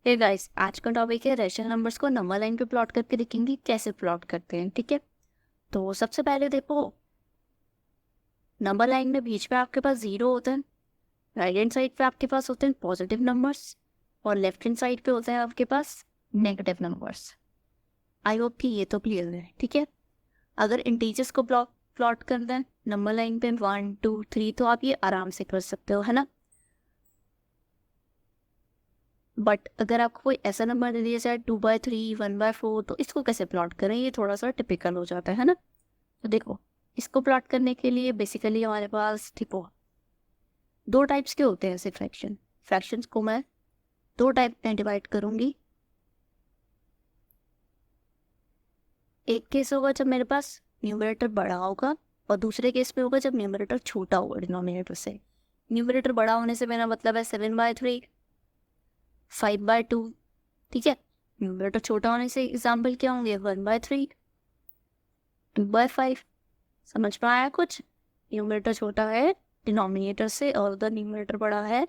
Hey guys, आज का topic है रेशनल नंबर्स को नंबर लाइन पे प्लॉट करके दिखेंगे कैसे प्लॉट करते हैं। ठीक है, तो सबसे पहले देखो, नंबर लाइन में बीच पे आपके पास जीरो होता है, राइट हैंड साइड पे आपके पास होते हैं पॉजिटिव नंबर्स और लेफ्ट हैंड साइड पे होता है आपके पास नेगेटिव नंबर्स। आई होप कि ये तो क्लियर है। ठीक है, अगर इंटीजर्स को प्लॉट प्लॉट करना है नंबर लाइन पे 1 2 3 तो आप ये आराम से कर सकते हो, है ना। बट अगर आपको कोई ऐसा नंबर दे दिया जाए 2/3 1/4 तो इसको कैसे प्लॉट करें, ये थोड़ा सा टिपिकल हो जाता है ना। तो देखो, इसको प्लॉट करने के लिए बेसिकली हमारे पास देखो दो टाइप्स के होते हैं ऐसे फ्रैक्शंस को मैं दो टाइप में डिवाइड करूंगी। एक केस होगा जब मेरे पास न्यूमरेटर बड़ा होगा और दूसरे केस में होगा जब न्यूमरेटर छोटा होगा डिनोमिनेटर से। न्यूमरेटर बड़ा होने से मेरा मतलब है 7/3 5/2। ठीक है, न्यूमरेटर छोटा होने से एग्जाम्पल क्या होंगे 1/3 2/5। समझ में आया कुछ। न्यूमरेटर छोटा है डिनोमिनेटर से और द न्यूमरेटर बड़ा है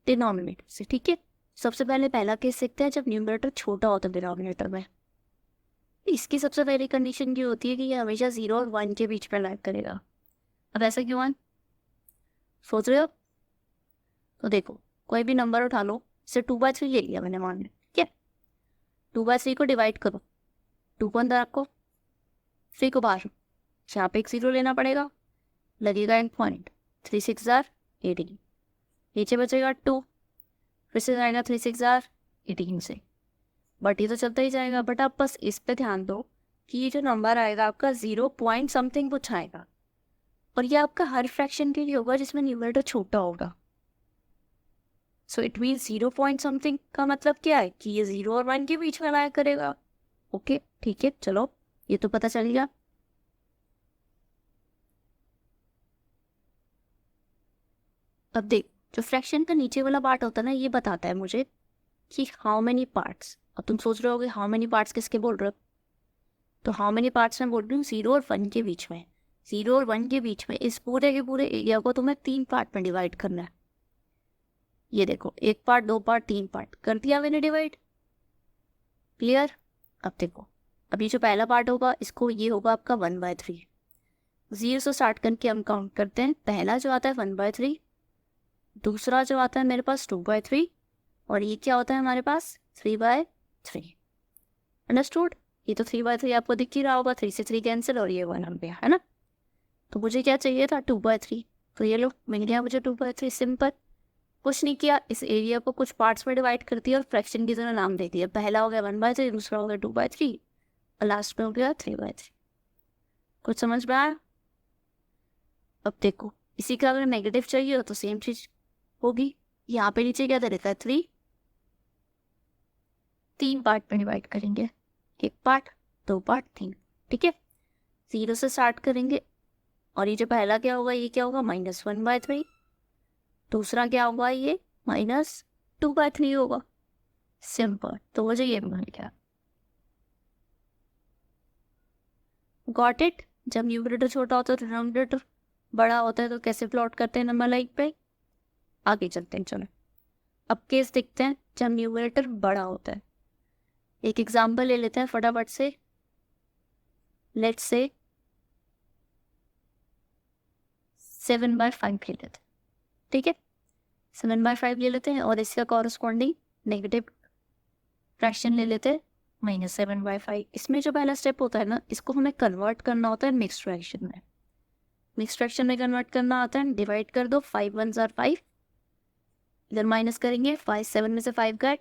डिनोमिनेटर से। ठीक है, सबसे पहले पहला केस देखते हैं जब न्यूमरेटर छोटा होता है डिनोमिनेटर में। इसकी सबसे पहली कंडीशन ये होती है कि ये हमेशा 0 और 1 के बीच में लाइक करेगा। अब ऐसा क्यों है, सोच रहे हो। तो देखो, कोई भी नंबर उठा लो, इसे 2/3 ले लिया मैंने, मान लिया। ठीक है, 2/3 को डिवाइड करो, 2 को अंदर रखो, 3 को बाहर, यहाँ पे एक 0 लेना पड़ेगा, लगेगा एक पॉइंट, 3 6 जार 18, नीचे बचेगा 2, फिर से जाएगा 3 6 जार 18 से। बट ये तो चलता ही जाएगा। बट आप बस इस पे ध्यान दो कि ये जो नंबर आएगा आपका 0 पॉइंट समथिंग कुछ आएगा, और ये आपका हर फ्रैक्शन के लिए होगा जिसमें न्यूमरेटर छोटा होगा। So it mean 0 point something का मतलब क्या है कि ये 0 और 1 के बीच में लाया करेगा। ओके ठीक है, चलो ये तो पता चल गया। अब देख, जो फ्रैक्शन का नीचे वाला पार्ट होता है ना, ये बताता है मुझे कि हाउ मेनी पार्ट्स। अब तुम सोच रहे होगे हाउ मेनी पार्ट्स किसके बोल रहे हो, तो हाउ मेनी पार्ट्स में बोल रही हूँ 0 और 1 के बीच में। 0 और 1 के बीच में इस पूरे के पूरे एरिया को तुम्हें 3 पार्ट में डिवाइड करना है। ये देखो, 1 पार्ट 2 पार्ट 3 पार्ट कर दिया मैंने डिवाइड। क्लियर। अब देखो, अभी जो पहला पार्ट होगा इसको ये होगा आपका 1/3। 0 से स्टार्ट करके हम काउंट करते हैं। पहला जो आता है 1/3, दूसरा जो आता है मेरे पास 2/3, और ये क्या होता है हमारे पास 3/3। अंडरस्टूड। ये तो 3/3 आपको दिख ही रहा होगा, 3 से 3 कैंसिल और ये 1 आ गया, है ना। तो मुझे क्या चाहिए था 2/3, तो ये लो मिल गया मुझे 2/3। सिंपल, कुछ नहीं किया, इस एरिया को कुछ पार्ट्स में डिवाइड कर दिया और फ्रैक्शन की तरह नाम दे दिया। पहला हो गया 1/3, दूसरा हो गया 2/3 और लास्ट में हो गया 3/3। कुछ समझ में आया। अब देखो, इसी का अगर नेगेटिव चाहिए हो तो सेम चीज होगी। यहाँ पे नीचे क्या दे रखा है 3, 3 पार्ट में डिवाइड करेंगे, 1 पार्ट 2 पार्ट 3। ठीक है, 0 से स्टार्ट करेंगे, और ये जो पहला क्या होगा ये क्या होगा -1/3, दूसरा क्या होगा ये -2/3 होगा। सिंपल, तो मुझे ये मिल गया। Got it. जब न्यूमरेटर छोटा होता है तो डिनोमिनेटर बड़ा होता है, तो कैसे प्लॉट करते हैं नंबर लाइन पे, आगे चलते हैं। चलो अब केस देखते हैं जब न्यूमरेटर बड़ा होता है। एक एग्जांपल ले लेते हैं फटाफट से। लेट्स से 7/5 ले लेते हैं। ठीक है, 7/5 ले लेते हैं और इसका कॉरस्पॉन्डिंग नेगेटिव फ्रैक्शन ले लेते हैं -7/5। इसमें जो पहला स्टेप होता है ना, इसको हमें कन्वर्ट करना होता है मिक्स्ड फ्रैक्शन में। मिक्स्ड फ्रैक्शन में कन्वर्ट करना आता है, डिवाइड कर दो, 5 1 जार 5, इधर माइनस करेंगे, 5 7 में से 5 गए,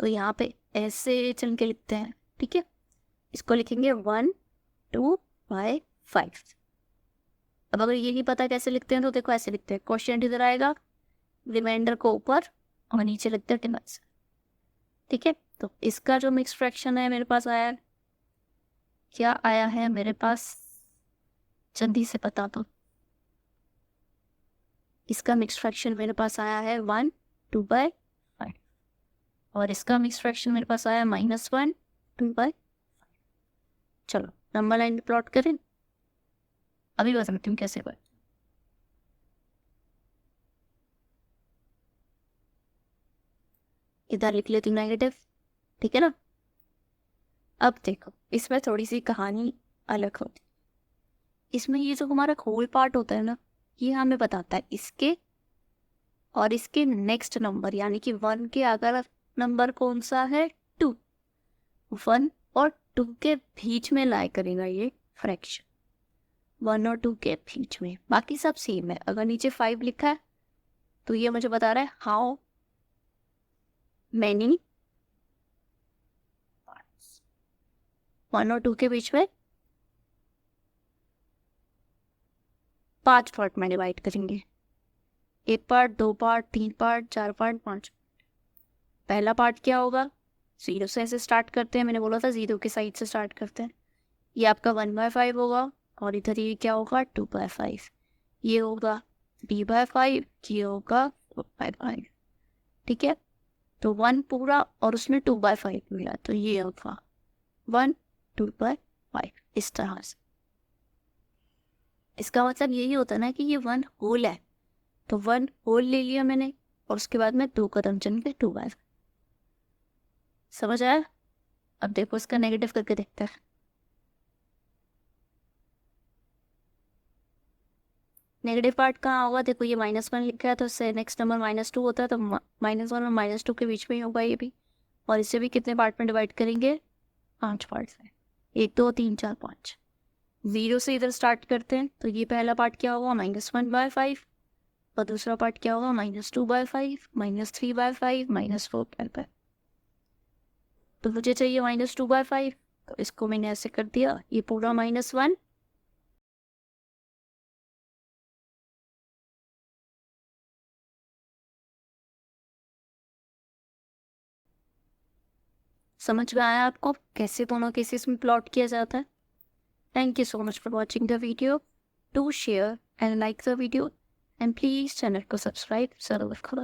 तो यहाँ पे ऐसे चल के लिखते हैं। ठीक है, इसको लिखेंगे 1 2 5 5। अब अगर ये नहीं पता कैसे लिखते हैं तो देखो ऐसे लिखते हैं, क्वेश्चन इधर आएगा, रिमाइंडर को ऊपर और नीचे लिखते हैं डिवाइस। ठीक है, तो इसका जो मिक्स फ्रैक्शन है मेरे पास आया है, क्या आया है मेरे पास, जल्दी से बता दो। इसका मिक्स फ्रैक्शन मेरे पास आया है 1 2/5, और इसका मिक्स फ्रैक्शन मेरे पास आया -1 2/5। चलो नंबर लाइन प्लॉट करें, अभी बताती हूँ कैसे कर। इधर लिख लेती हूँ नेगेटिव, ठीक है ना। अब देखो इसमें थोड़ी सी कहानी अलग होती है। इसमें ये जो हमारा होल पार्ट होता है ना, ये हमें बताता है इसके और इसके नेक्स्ट नंबर, यानी कि 1 के अगला नंबर कौन सा है, 2। 1 और 2 के बीच में लाई करेगा ये फ्रैक्शन, 1 और 2 के बीच में। बाकी सब सेम है। अगर नीचे 5 लिखा है तो ये मुझे बता रहा है हाउ मैनी पार्ट्स, 1 और 2 के बीच में 5 पार्ट में डिवाइड करेंगे। 1 पार्ट, 2 पार्ट, 3 पार्ट, 4 पार्ट, 5। पहला पार्ट क्या होगा, 0 से ऐसे स्टार्ट करते हैं, मैंने बोला था 0 के साइड से स्टार्ट करते हैं। ये आपका 1/5 होगा और इधर ये क्या होगा 2/5। ये होगा b/5, ये होगा 4/5, ठीक है। तो 1 पूरा और उसमें 2/5 मिला, तो ये होगा 1 2/5 इस तरह से। इसका मतलब यही होता है ना कि ये 1 होल है, तो 1 होल ले लिया मैंने और उसके बाद में 2 कदम चल के 2/5। समझ आया। अब देखो इसका नेगेटिव करके देखते हैं। नेगेटिव पार्ट कहाँ होगा, देखो ये -1 लिखा है तो इससे नेक्स्ट नंबर -2 होता है, तो -1 और -2 के बीच में ही होगा ये भी। और इसे भी कितने पार्ट में डिवाइड करेंगे, 5 पार्ट में, 1 2 3 4 5। 0 से इधर स्टार्ट करते हैं, तो ये पहला पार्ट क्या होगा -1/5 और दूसरा पार्ट क्या होगा -2/5, -3/5, -4/5। तो मुझे चाहिए -2/5, तो इसको मैंने ऐसे कर दिया, ये पूरा -1। समझ में आया आपको कैसे दोनों केसेस में प्लॉट किया जाता है। Thank you so much for watching the video. Do share and like the video and please channel को subscribe जरूर करो।